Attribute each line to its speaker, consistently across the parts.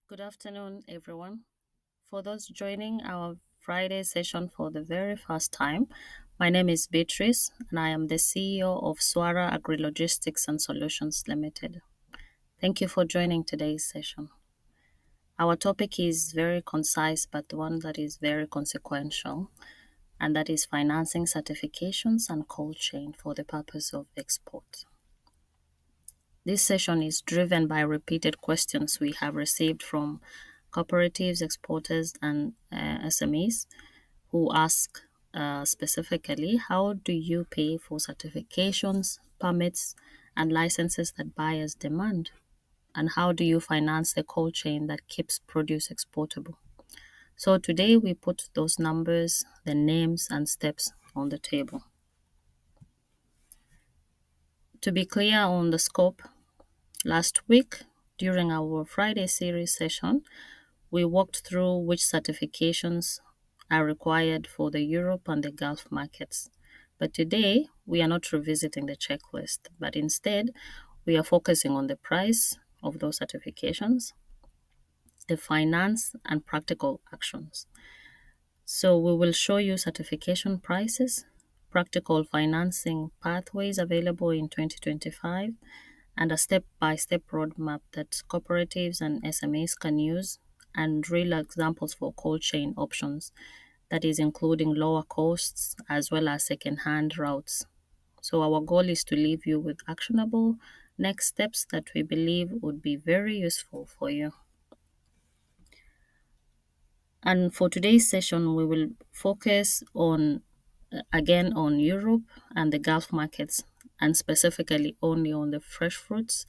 Speaker 1: Good afternoon, everyone. For those joining our Friday session for the very first time, my name is Beatrice and I am the CEO of Swara AgriLogistics Solutions Ltd. Thank you for joining today's session. Our topic is very concise but one that is very consequential, and that is financing certifications and cold chain for the purpose of export. This session is driven by repeated questions we have received from cooperatives, exporters, and SMEs who ask specifically, how do you pay for certifications, permits, and licenses that buyers demand? And how do you finance the cold chain that keeps produce exportable? So today we put those numbers, the names, and steps on the table. To be clear on the scope, last week during our Friday series session, we walked through which certifications are required for the Europe and the Gulf markets. But today, we are not revisiting the checklist, but instead, we are focusing on the price of those certifications, the finance, and practical actions. So, we will show you certification prices, practical financing pathways available in 2025, and a step by step roadmap that cooperatives and SMEs can use, and real examples for cold chain options, that is, including lower costs as well as second hand routes. So, our goal is to leave you with actionable next steps that we believe would be very useful for you. And for today's session, we will focus on again on Europe and the Gulf markets, and specifically only on the fresh fruits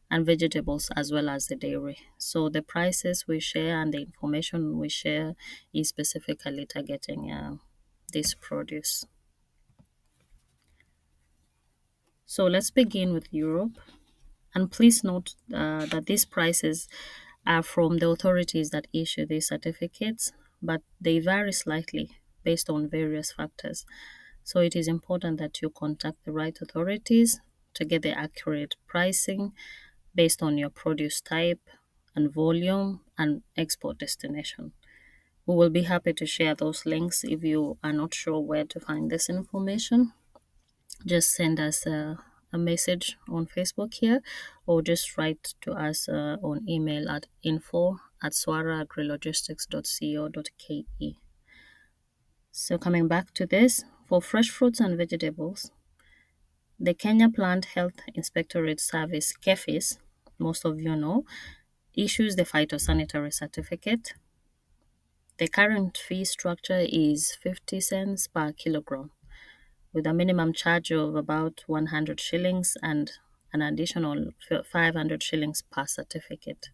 Speaker 1: and vegetables as well as the dairy. So the prices we share and the information we share is specifically targeting this produce. So let's begin with Europe. And please note that these prices are from the authorities that issue these certificates, but they vary slightly based on various factors. So it is important that you contact the right authorities to get the accurate pricing based on your produce type and volume and export destination. We will be happy to share those links if you are not sure where to find this information. Just send us a message on Facebook here, or just write to us on email at info@swaraagrilogistics.co.ke. So coming back to this, for fresh fruits and vegetables, the Kenya Plant Health Inspectorate Service, KEFIS, most of you know, issues the phytosanitary certificate. The current fee structure is 50 cents per kilogram, with a minimum charge of about 100 shillings and an additional 500 shillings per certificate.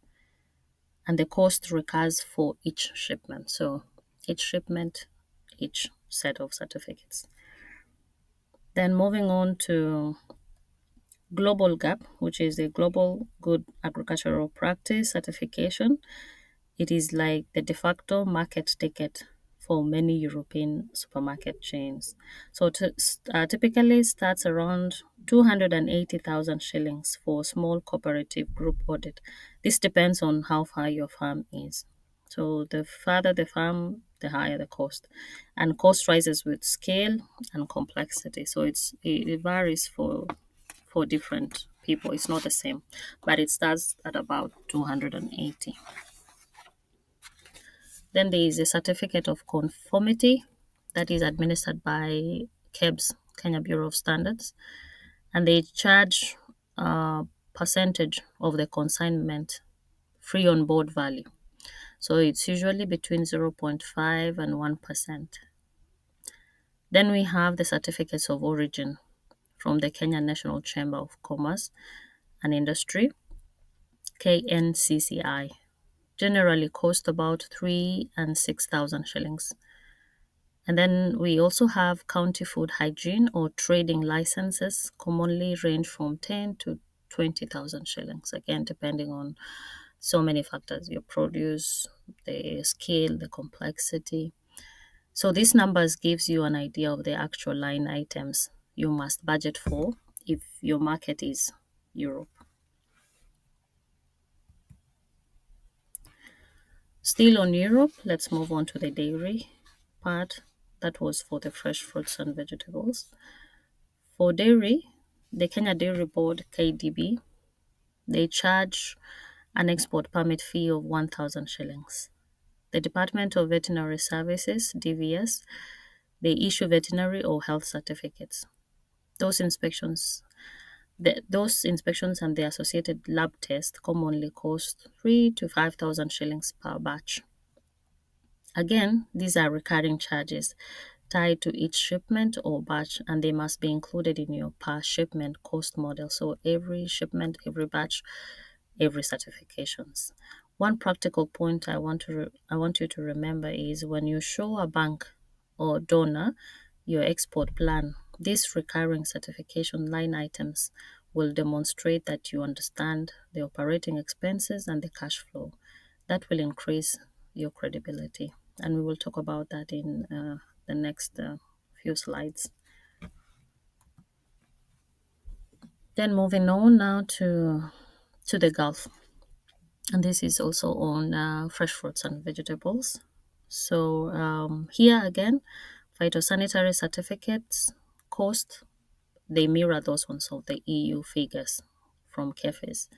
Speaker 1: And the cost recurs for each shipment. So each shipment, each set of certificates. Then moving on to Global GAP, which is the Global Good Agricultural Practice certification. It is like the de facto market ticket for many European supermarket chains. So typically starts around 280,000 shillings for small cooperative group audit. This depends on how far your farm is. So the farther the farm, the higher the cost. And cost rises with scale and complexity. So it varies for different people. It's not the same, but it starts at about 280. Then there is a certificate of conformity that is administered by KEBS, Kenya Bureau of Standards, and they charge a percentage of the consignment free on board value. So it's usually between 0.5 and 1%. Then we have the certificates of origin from the Kenya National Chamber of Commerce and Industry, KNCCI. Generally cost about 3 and 6,000 shillings. And then we also have county food hygiene or trading licenses, commonly range from 10 to 20,000 shillings, again, depending on so many factors, your produce, the scale, the complexity. So these numbers gives you an idea of the actual line items you must budget for if your market is Europe. Still on Europe, let's move on to the dairy part. That was for the fresh fruits and vegetables. For dairy, the Kenya Dairy Board KDB, they charge an export permit fee of 1,000 shillings. The Department of Veterinary Services, DVS, they issue veterinary or health certificates. Those inspections and the associated lab tests commonly cost 3 to 5,000 shillings per batch. Again, these are recurring charges tied to each shipment or batch, and they must be included in your per shipment cost model. So every shipment, every batch, every certifications. One practical point I want you to remember is when you show a bank or donor your export plan, these recurring certification line items will demonstrate that you understand the operating expenses and the cash flow. That will increase your credibility, and we will talk about that in the next few slides. Then moving on now to the Gulf, and this is also on fresh fruits and vegetables. So here again, phytosanitary certificates cost, they mirror those ones of the EU figures from KEFIS.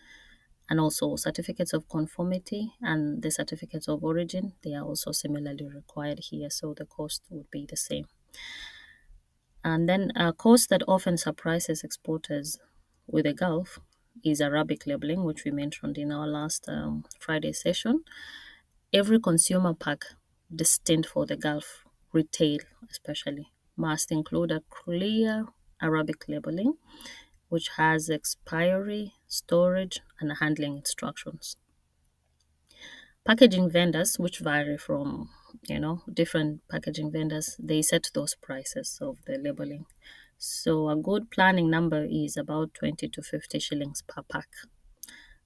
Speaker 1: And also certificates of conformity and the certificates of origin, they are also similarly required here, so the cost would be the same. And then a cost that often surprises exporters with the Gulf is Arabic labeling, which we mentioned in our last Friday session. Every consumer pack destined for the Gulf, retail especially, must include a clear Arabic labeling, which has expiry, storage, and handling instructions. Packaging vendors, which vary from different packaging vendors, they set those prices of the labeling. So a good planning number is about 20 to 50 shillings per pack.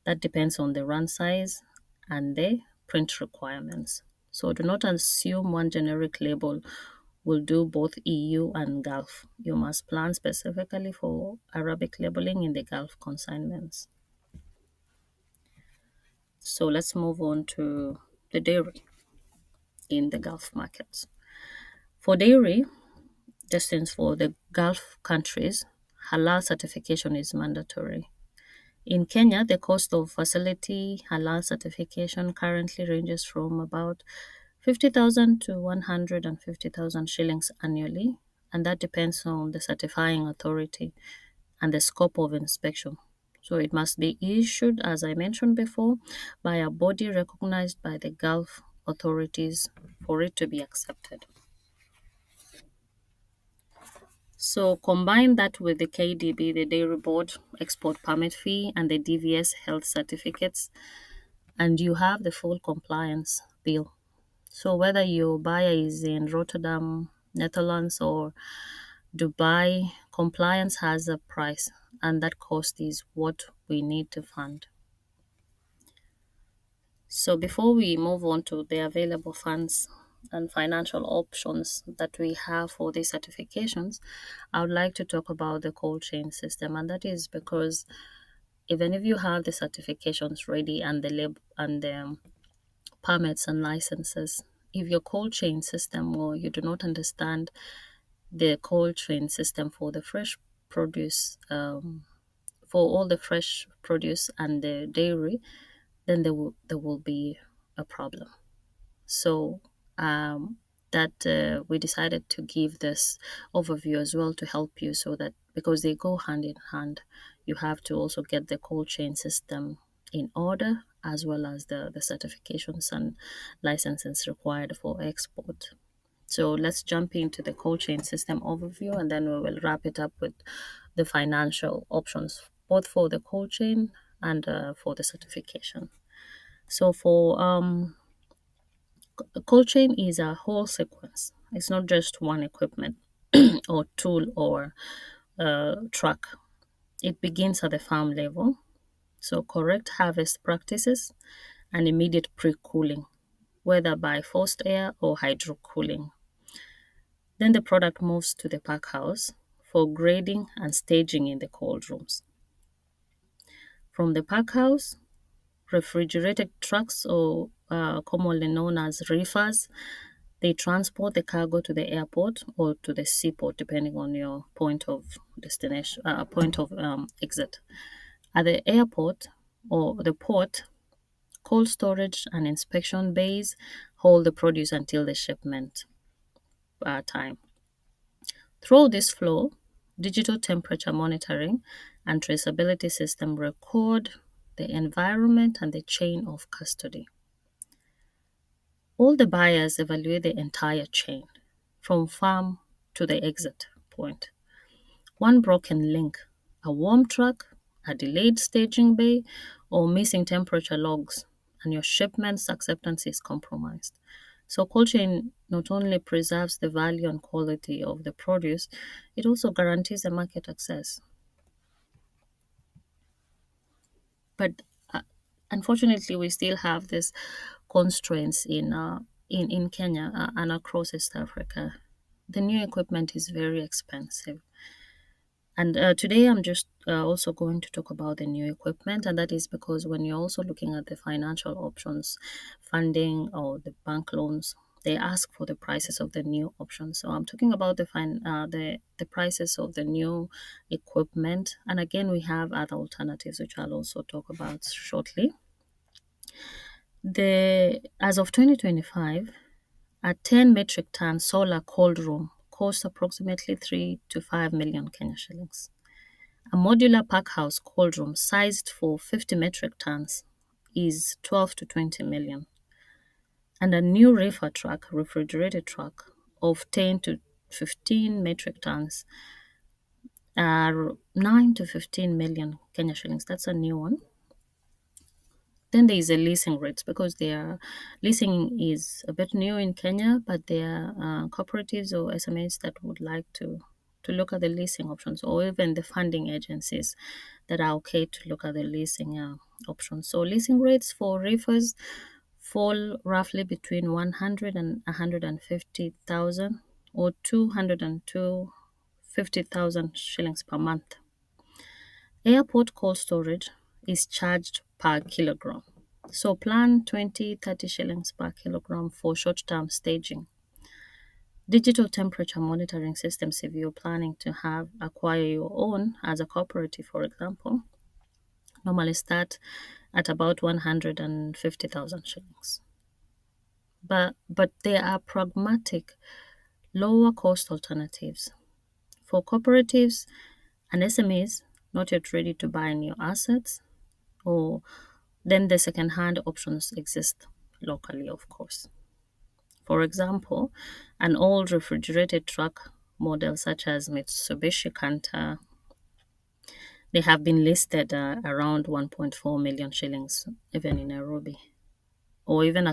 Speaker 1: That depends on the run size and the print requirements. So do not assume one generic label will do both EU and Gulf. You must plan specifically for Arabic labeling in the Gulf consignments. So let's move on to the dairy in the Gulf markets. For dairy destined for the Gulf countries, halal certification is mandatory. In Kenya, the cost of facility halal certification currently ranges from about 50,000 to 150,000 shillings annually, and that depends on the certifying authority and the scope of inspection. So it must be issued, as I mentioned before, by a body recognized by the Gulf authorities for it to be accepted. So combine that with the KDB, the Dairy Board export permit fee, and the DVS health certificates, and you have the full compliance bill. So whether your buyer is in Rotterdam, Netherlands, or Dubai, compliance has a price, and that cost is what we need to fund. So before we move on to the available funds and financial options that we have for these certifications, I would like to talk about the cold chain system, and that is because even if you have the certifications ready and the permits and licenses, if your cold chain system or you do not understand the cold chain system for the fresh produce, for all the fresh produce and the dairy, then there will be a problem. So that we decided to give this overview as well to help you, so that because they go hand in hand, you have to also get the cold chain system in order, as well as the certifications and licenses required for export. So let's jump into the cold chain system overview, and then we will wrap it up with the financial options, both for the cold chain and for the certification. So for cold chain is a whole sequence. It's not just one equipment or tool or truck. It begins at the farm level. So correct harvest practices and immediate pre-cooling, whether by forced air or hydro cooling. Then the product moves to the pack house for grading and staging in the cold rooms. From the pack house, refrigerated trucks or commonly known as reefers. They transport the cargo to the airport or to the seaport, depending on your point of destination, point of exit. At the airport or the port, cold storage and inspection bays hold the produce until the shipment time. Through this flow, digital temperature monitoring and traceability system record the environment and the chain of custody. All the buyers evaluate the entire chain, from farm to the exit point. One broken link, a warm truck, a delayed staging bay, or missing temperature logs, and your shipment's acceptance is compromised. So cold chain not only preserves the value and quality of the produce, it also guarantees the market access. But unfortunately, we still have these constraints in Kenya and across East Africa. The new equipment is very expensive. And today I'm just also going to talk about the new equipment, and that is because when you're also looking at the financial options, funding or the bank loans, they ask for the prices of the new options. So I'm talking about the prices of the new equipment, and again we have other alternatives which I'll also talk about shortly. The as of 2025, a 10 metric ton solar cold room costs approximately 3 to 5 million Kenya shillings. A modular pack house cold room sized for 50 metric tons is 12 to 20 million. And a new reefer truck, refrigerated truck, of 10 to 15 metric tons are 9 to 15 million Kenya shillings. That's a new one. Then there is a leasing rates because leasing is a bit new in Kenya, but there are cooperatives or SMEs that would like to look at the leasing options, or even the funding agencies that are okay to look at the leasing options. So leasing rates for reefers fall roughly between 100 and 150,000 or 250,000 shillings per month. Airport cold storage is charged per kilogram. So plan 20, 30 shillings per kilogram for short-term staging. Digital temperature monitoring systems, if you're planning to acquire your own as a cooperative, for example, normally start at about 150,000 shillings. But there are pragmatic, lower cost alternatives. For cooperatives and SMEs not yet ready to buy new assets, or then the second-hand options exist locally, of course. For example, an old refrigerated truck model such as Mitsubishi Canter, they have been listed around 1.4 million shillings, even in Nairobi. Or even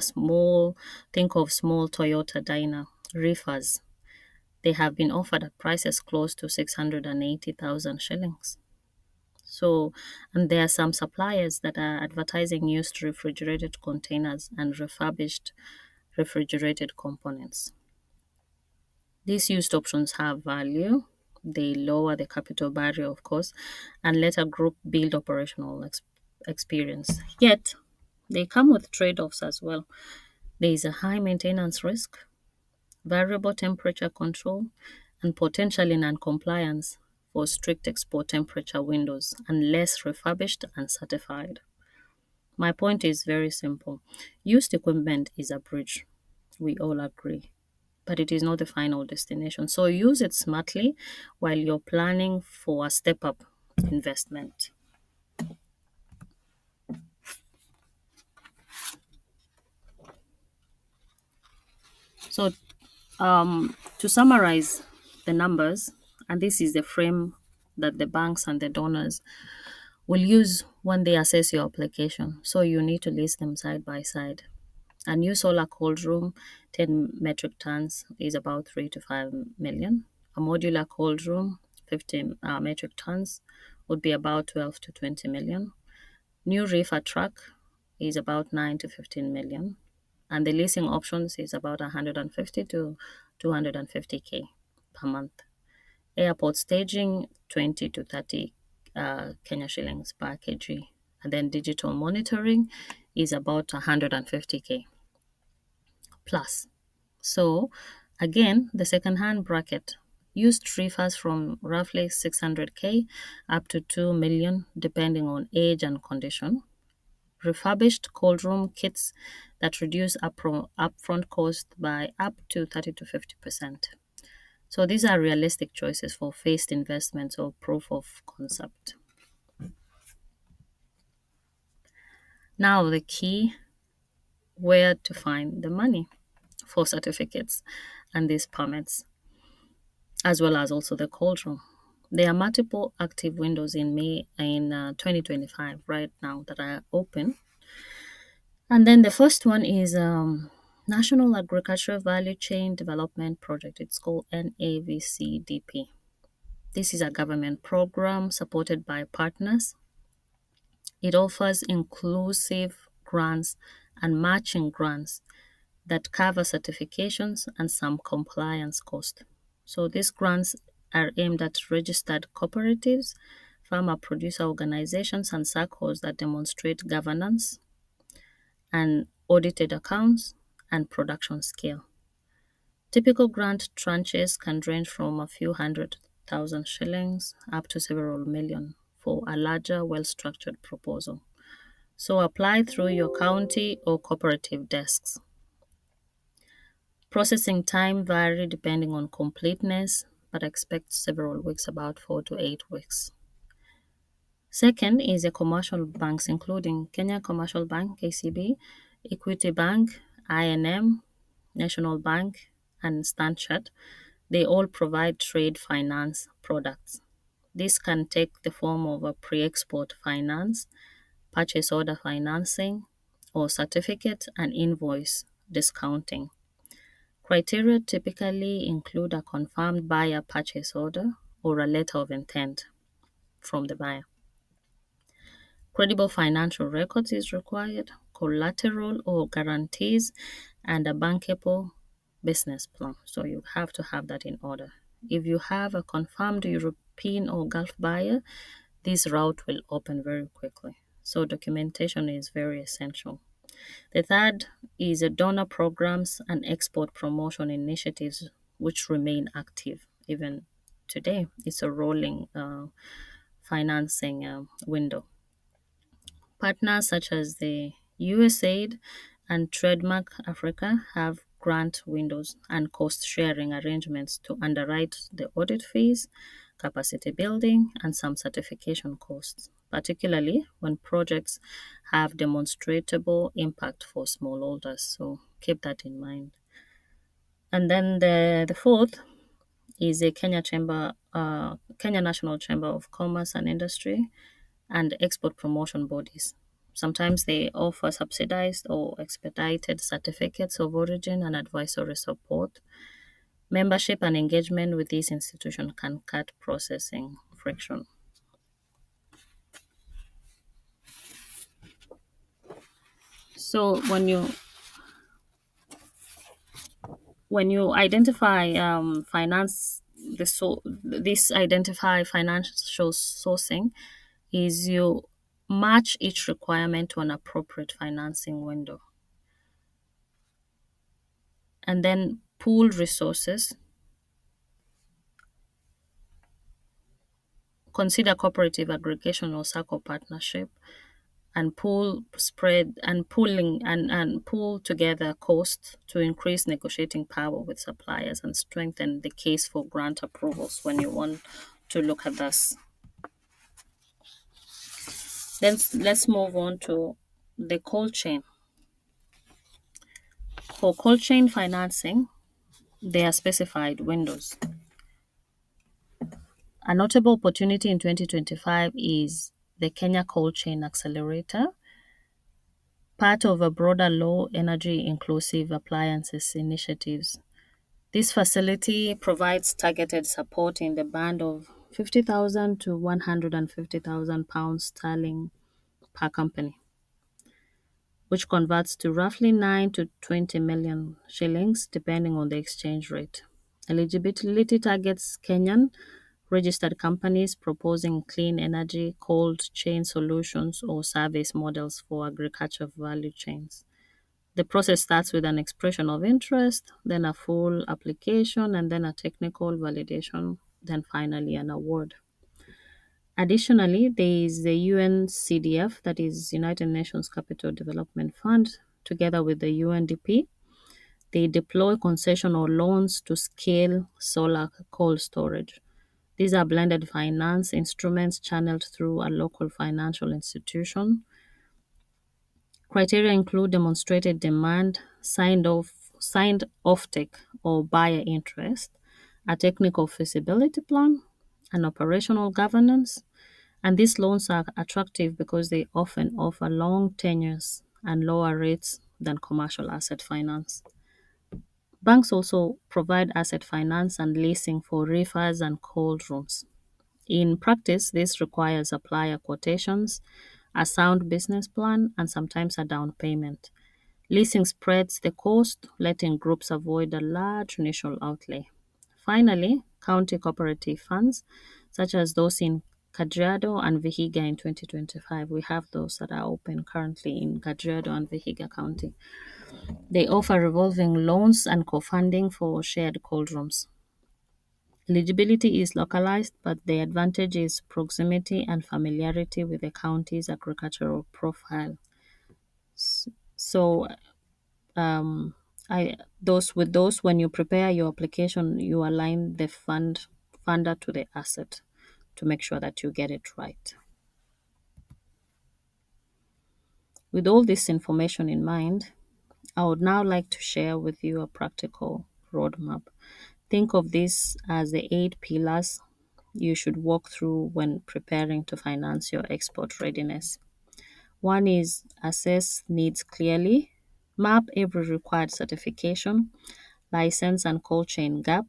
Speaker 1: think of small Toyota Dyna reefers. They have been offered at prices close to 680,000 shillings. So, and there are some suppliers that are advertising used refrigerated containers and refurbished refrigerated components. These used options have value. They lower the capital barrier, of course, and let a group build operational experience. Yet, they come with trade offs as well. There is a high maintenance risk, variable temperature control, and potentially non-compliance for strict export temperature windows unless refurbished and certified. My point is very simple. Used equipment is a bridge. We all agree. But it is not the final destination. So use it smartly while you're planning for a step up investment. So to summarize the numbers, and this is the frame that the banks and the donors will use when they assess your application. So you need to list them side by side. A new solar cold room, 10 metric tons, is about 3 to 5 million. A modular cold room, 50 metric tons, would be about 12 to 20 million. New reefer truck is about 9 to 15 million. And the leasing options is about 150 to 250K per month. Airport staging, 20 to 30 Kenya shillings per kg. And then digital monitoring is about 150K plus. So again, the second-hand bracket used refers from roughly 600K up to 2 million depending on age and condition. Refurbished cold room kits that reduce upfront cost by up to 30 to 50%. So these are realistic choices for phased investments or proof of concept. Now the key, where to find the money for certificates and these permits, as well as also the cold room. There are multiple active windows in May in 2025 right now that are open. And then the first one is National Agricultural Value Chain Development Project. It's called NAVCDP. This is a government program supported by partners. It offers inclusive grants and matching grants that cover certifications and some compliance cost. So these grants are aimed at registered cooperatives, farmer producer organizations, and circles that demonstrate governance and audited accounts and production scale. Typical grant tranches can range from a few 100,000 shillings up to several million for a larger, well-structured proposal. So apply through your county or cooperative desks. Processing time vary depending on completeness, but expect several weeks, about 4 to 8 weeks. Second is the commercial banks, including Kenya Commercial Bank, KCB, Equity Bank, INM, National Bank, and Stanchart. They all provide trade finance products. This can take the form of a pre-export finance, purchase order financing, or certificate and invoice discounting. Criteria typically include a confirmed buyer purchase order or a letter of intent from the buyer. Credible financial records is required, collateral or guarantees, and a bankable business plan. So you have to have that in order. If you have a confirmed European or Gulf buyer, this route will open very quickly. So documentation is very essential. The third is the donor programs and export promotion initiatives, which remain active even today. It's a rolling financing window. Partners such as the USAID and Trademark Africa have grant windows and cost sharing arrangements to underwrite the audit fees, capacity building, and some certification costs, particularly when projects have demonstrable impact for smallholders. So keep that in mind. And then the fourth is the Kenya National Chamber of Commerce and Industry and export promotion bodies. Sometimes they offer subsidized or expedited certificates of origin and advisory support. Membership and engagement with this institution can cut processing friction. So when you identify this identify financial sourcing is you match each requirement to an appropriate financing window, and then pool resources. Consider cooperative aggregation or circle partnership, and pool together costs to increase negotiating power with suppliers and strengthen the case for grant approvals when you want to look at this. Then let's move on to the cold chain. For cold chain financing, there are specified windows. A notable opportunity in 2025 is the Kenya Cold Chain Accelerator, part of a broader low energy inclusive appliances initiatives. This facility provides targeted support in the band of 50,000 to 150,000 pounds sterling per company, which converts to roughly 9 to 20 million shillings depending on the exchange rate. Eligibility targets Kenyan registered companies proposing clean energy, cold chain solutions, or service models for agriculture value chains. The process starts with an expression of interest, then a full application, and then a technical validation, then finally an award. Additionally, there is the UNCDF, that is United Nations Capital Development Fund, together with the UNDP. They deploy concession or loans to scale solar cold storage. These are blended finance instruments channeled through a local financial institution. Criteria include demonstrated demand, signed offtake or buyer interest, a technical feasibility plan, and operational governance. And these loans are attractive because they often offer long tenures and lower rates than commercial asset finance. Banks also provide asset finance and leasing for reefers and cold rooms. In practice, this requires supplier quotations, a sound business plan, and sometimes a down payment. Leasing spreads the cost, letting groups avoid a large initial outlay. Finally, county cooperative funds, such as those in Kajiado and Vihiga in 2025. We have those that are open currently in Kajiado and Vihiga County. They offer revolving loans and co-funding for shared cold rooms. Eligibility is localized, but the advantage is proximity and familiarity with the county's agricultural profile. So, um, those when you prepare your application, you align the funder to the asset to make sure that you get it right. With all this information in mind, I would now like to share with you a practical roadmap. Think of this as the 8 pillars you should walk through when preparing to finance your export readiness. One is assess needs clearly, map every required certification, license, and cold chain gap.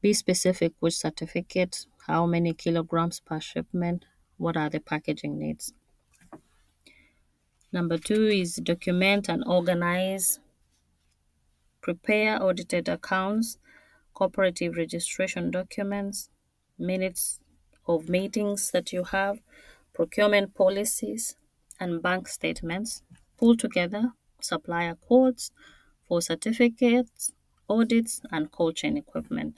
Speaker 1: Be specific which certificate, how many kilograms per shipment, what are the packaging needs. Number two is document and organize. Prepare audited accounts, cooperative registration documents, minutes of meetings that you have, procurement policies, and bank statements. Pull together supplier quotes for certificates, audits, and cold chain equipment.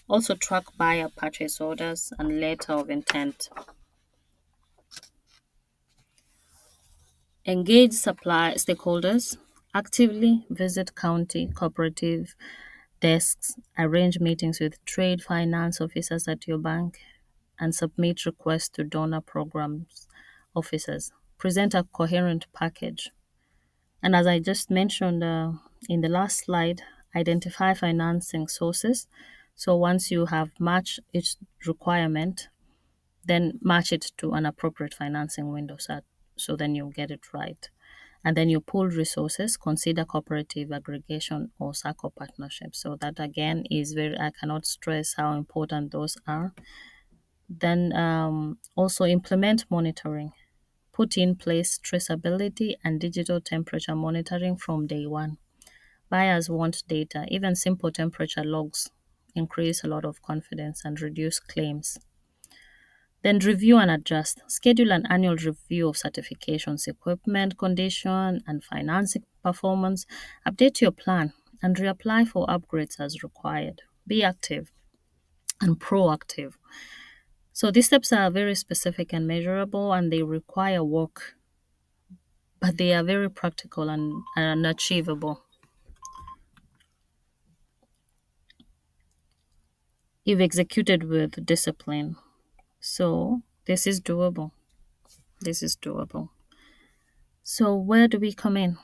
Speaker 1: Also track buyer purchase orders and letter of intent. Engage supply stakeholders. Actively visit county cooperative desks, arrange meetings with trade finance officers at your bank, and submit requests to donor programs officers. Present a coherent package. And as I just mentioned in the last slide, identify financing sources. So once you have matched each requirement, then match it to an appropriate financing window so then you'll get it right. And then you pool resources, consider cooperative aggregation or SACCO partnerships. So that again is I cannot stress how important those are. Then also implement monitoring. Put in place traceability and digital temperature monitoring from day one. Buyers want data. Even simple temperature logs increase a lot of confidence and reduce claims. Then review and adjust. Schedule an annual review of certifications, equipment condition, and financing performance. Update your plan and reapply for upgrades as required. Be active and proactive. So these steps are very specific and measurable, and they require work, but they are very practical and achievable if executed with discipline. So this is doable. This is doable. So where do we come in?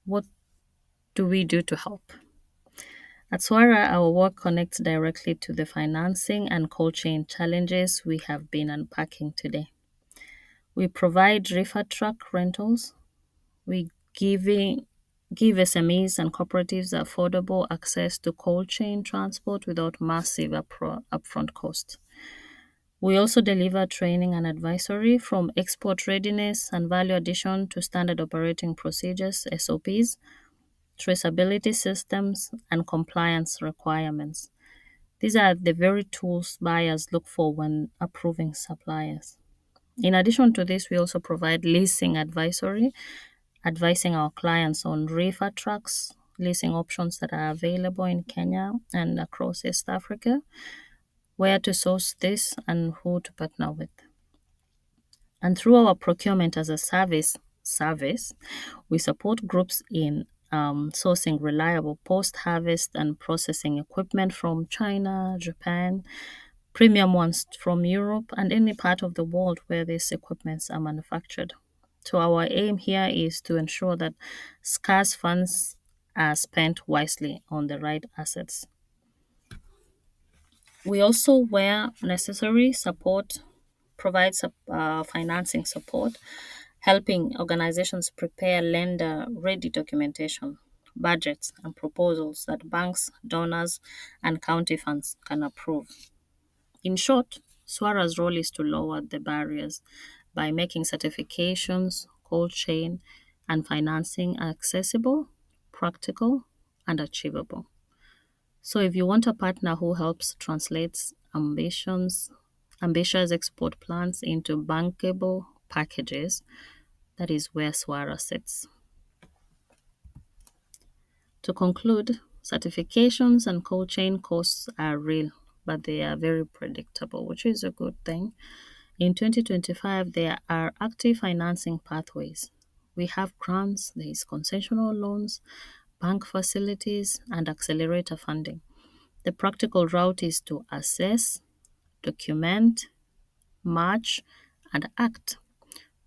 Speaker 1: What do we do to help? At Swara, our work connects directly to the financing and cold chain challenges we have been unpacking today. We provide reefer truck rentals. We give SMEs and cooperatives affordable access to cold chain transport without massive upfront costs. We also deliver training and advisory from export readiness and value addition to standard operating procedures, SOPs, traceability systems, and compliance requirements. These are the very tools buyers look for when approving suppliers. In addition to this, we also provide leasing advisory, advising our clients on reefer trucks, leasing options that are available in Kenya and across East Africa, where to source this and who to partner with. And through our procurement as a service, we support groups in sourcing reliable post-harvest and processing equipment from China, Japan, premium ones from Europe, and any part of the world where these equipments are manufactured. So our aim here is to ensure that scarce funds are spent wisely on the right assets. We also, where necessary, provide financing support, helping organizations prepare lender-ready documentation, budgets, and proposals that banks, donors, and county funds can approve. In short, Swara's role is to lower the barriers by making certifications, cold chain, and financing accessible, practical, and achievable. So if you want a partner who helps translate ambitious export plans into bankable packages, that is where Swara sits. To conclude, certifications and cold chain costs are real, but they are very predictable, which is a good thing. In 2025, there are active financing pathways. We have grants, there is concessional loans, bank facilities, and accelerator funding. The practical route is to assess, document, match, and act.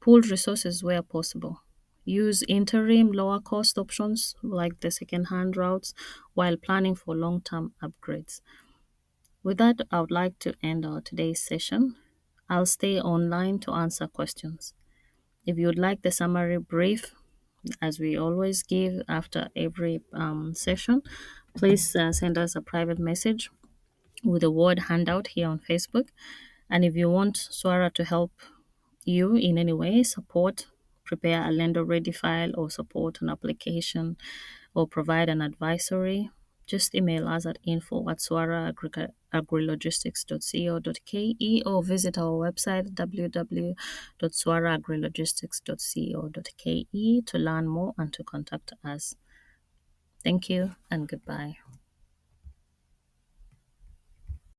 Speaker 1: Pool resources where possible. Use interim lower cost options like the second-hand routes while planning for long-term upgrades. With that, I would like to end our today's session. I'll stay online to answer questions. If you would like the summary brief, as we always give after every session, please send us a private message with the word handout here on Facebook. And if you want Swara to help you in any way, prepare a lender ready file or support an application or provide an advisory, just email us at info@swaraagrilogistics.co.ke or visit our website www.swaraagrilogistics.co.ke to learn more and to contact us. Thank you and goodbye.